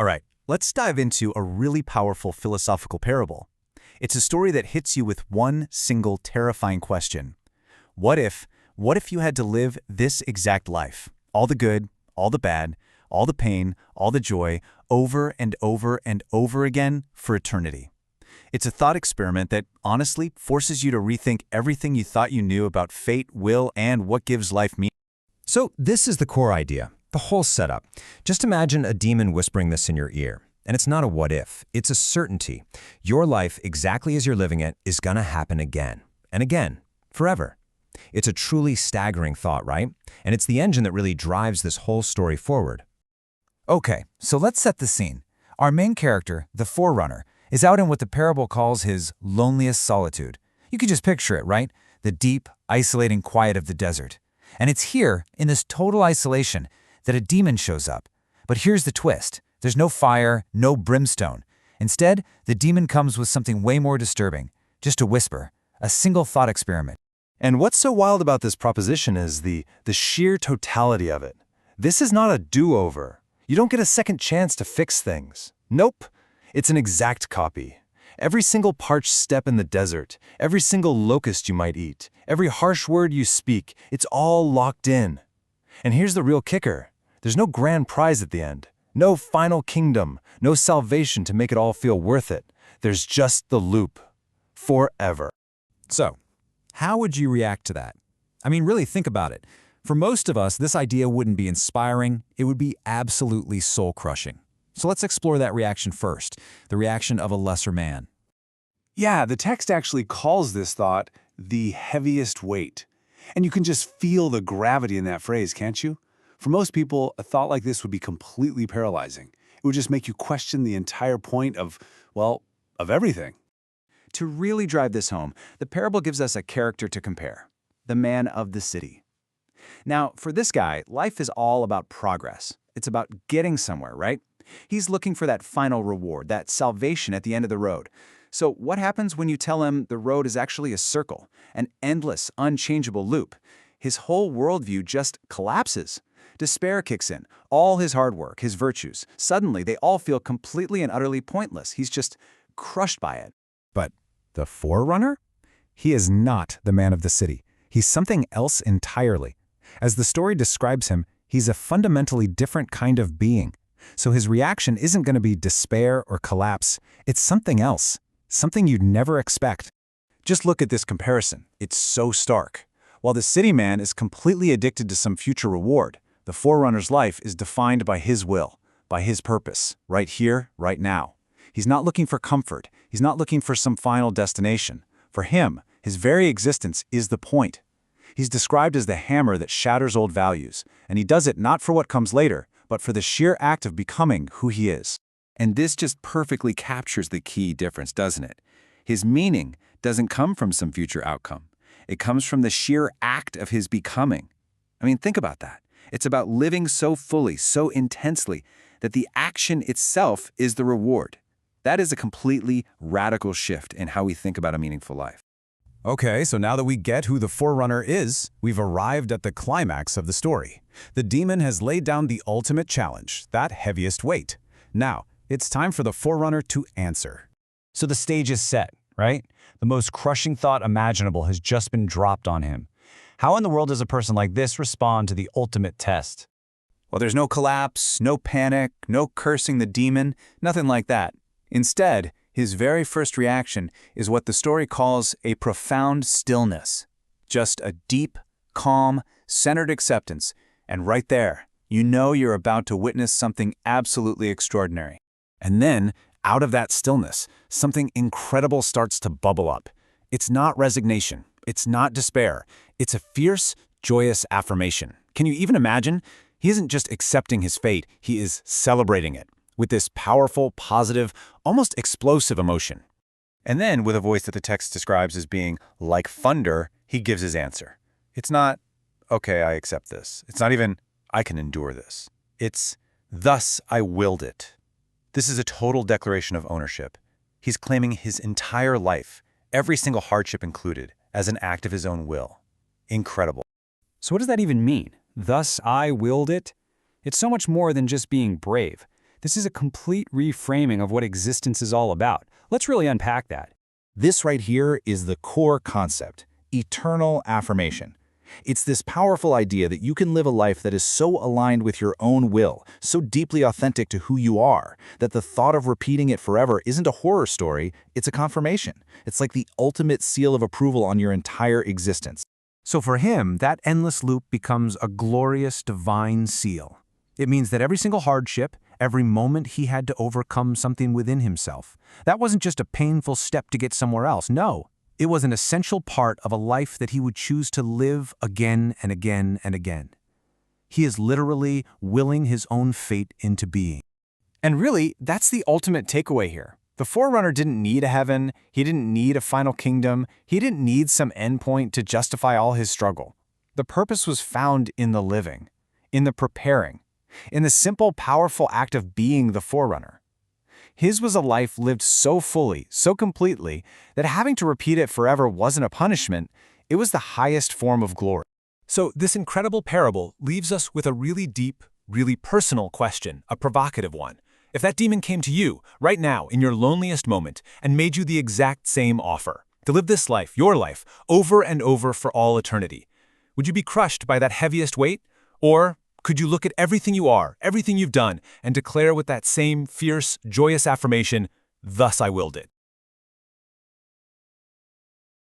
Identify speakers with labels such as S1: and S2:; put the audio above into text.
S1: All right, let's dive into a really powerful philosophical parable. It's a story that hits you with one single terrifying question. What if you had to live this exact life? All the good, all the bad, all the pain, all the joy, over and over and over again for eternity. It's a thought experiment that honestly forces you to rethink everything you thought you knew about fate, will, and what gives life meaning.
S2: So this is the core idea, the whole setup. Just imagine a demon whispering this in your ear. And it's not a what if, it's a certainty. Your life, exactly as you're living it, is gonna happen again and again, forever. It's a truly staggering thought, right? And it's the engine that really drives this whole story forward.
S3: Okay, so let's set the scene. Our main character, the Forerunner, is out in what the parable calls his loneliest solitude. You can just picture it, right? The deep, isolating quiet of the desert. And it's here, in this total isolation, that a demon shows up. But here's the twist. There's no fire, no brimstone. Instead, the demon comes with something way more disturbing. Just a whisper, a single thought experiment.
S4: And what's so wild about this proposition is the sheer totality of it. This is not a do-over. You don't get a second chance to fix things. Nope. It's an exact copy. Every single parched step in the desert, every single locust you might eat, every harsh word you speak, it's all locked in. And here's the real kicker. There's no grand prize at the end. No final kingdom, no salvation to make it all feel worth it. There's just the loop. Forever.
S3: So, how would you react to that? I mean, really think about it. For most of us, this idea wouldn't be inspiring, it would be absolutely soul-crushing. So let's explore that reaction first, the reaction of a lesser man.
S5: Yeah, the text actually calls this thought the heaviest weight. And you can just feel the gravity in that phrase, can't you? For most people, a thought like this would be completely paralyzing. It would just make you question the entire point of, well, of everything.
S1: To really drive this home, the parable gives us a character to compare, the man of the city. Now, for this guy, life is all about progress. It's about getting somewhere, right? He's looking for that final reward, that salvation at the end of the road. So what happens when you tell him the road is actually a circle, an endless, unchangeable loop? His whole worldview just collapses. Despair kicks in. All his hard work, his virtues, suddenly they all feel completely and utterly pointless. He's just crushed by it.
S3: But the Forerunner? He is not the man of the city. He's something else entirely. As the story describes him, he's a fundamentally different kind of being. So his reaction isn't going to be despair or collapse. It's something else, something you'd never expect.
S1: Just look at this comparison. It's so stark. While the city man is completely addicted to some future reward, the Forerunner's life is defined by his will, by his purpose, right here, right now. He's not looking for comfort. He's not looking for some final destination. For him, his very existence is the point. He's described as the hammer that shatters old values, and he does it not for what comes later, but for the sheer act of becoming who he is.
S6: And this just perfectly captures the key difference, doesn't it? His meaning doesn't come from some future outcome. It comes from the sheer act of his becoming. I mean, think about that. It's about living so fully, so intensely, that the action itself is the reward. That is a completely radical shift in how we think about a meaningful life.
S3: Okay, so now that we get who the Forerunner is, we've arrived at the climax of the story. The demon has laid down the ultimate challenge, that heaviest weight. Now, it's time for the Forerunner to answer.
S7: So the stage is set, right? The most crushing thought imaginable has just been dropped on him. How in the world does a person like this respond to the ultimate test?
S1: Well, there's no collapse, no panic, no cursing the demon, nothing like that. Instead, his very first reaction is what the story calls a profound stillness. Just a deep, calm, centered acceptance. And right there, you know you're about to witness something absolutely extraordinary. And then, out of that stillness, something incredible starts to bubble up. It's not resignation. It's not despair. It's a fierce, joyous affirmation. Can you even imagine? He isn't just accepting his fate, he is celebrating it with this powerful, positive, almost explosive emotion. And then, with a voice that the text describes as being like thunder, he gives his answer. It's not, okay, I accept this. It's not even, I can endure this. It's, thus I willed it. This is a total declaration of ownership. He's claiming his entire life, every single hardship included, as an act of his own will. Incredible.
S7: So what does that even mean? Thus I willed it? It's so much more than just being brave. This is a complete reframing of what existence is all about. Let's really unpack that.
S8: This right here is the core concept, eternal affirmation. It's this powerful idea that you can live a life that is so aligned with your own will, so deeply authentic to who you are, that the thought of repeating it forever isn't a horror story, it's a confirmation. It's like the ultimate seal of approval on your entire existence.
S3: So for him, that endless loop becomes a glorious divine seal. It means that every single hardship, every moment he had to overcome something within himself, that wasn't just a painful step to get somewhere else. No, it was an essential part of a life that he would choose to live again and again and again. He is literally willing his own fate into being.
S7: And really, that's the ultimate takeaway here. The Forerunner didn't need a heaven, he didn't need a final kingdom, he didn't need some endpoint to justify all his struggle. The purpose was found in the living, in the preparing, in the simple, powerful act of being the Forerunner. His was a life lived so fully, so completely, that having to repeat it forever wasn't a punishment, it was the highest form of glory.
S9: So this incredible parable leaves us with a really deep, really personal question, a provocative one. If that demon came to you, right now, in your loneliest moment, and made you the exact same offer, to live this life, your life, over and over for all eternity, would you be crushed by that heaviest weight? Or could you look at everything you are, everything you've done, and declare with that same fierce, joyous affirmation, "Thus I willed it"?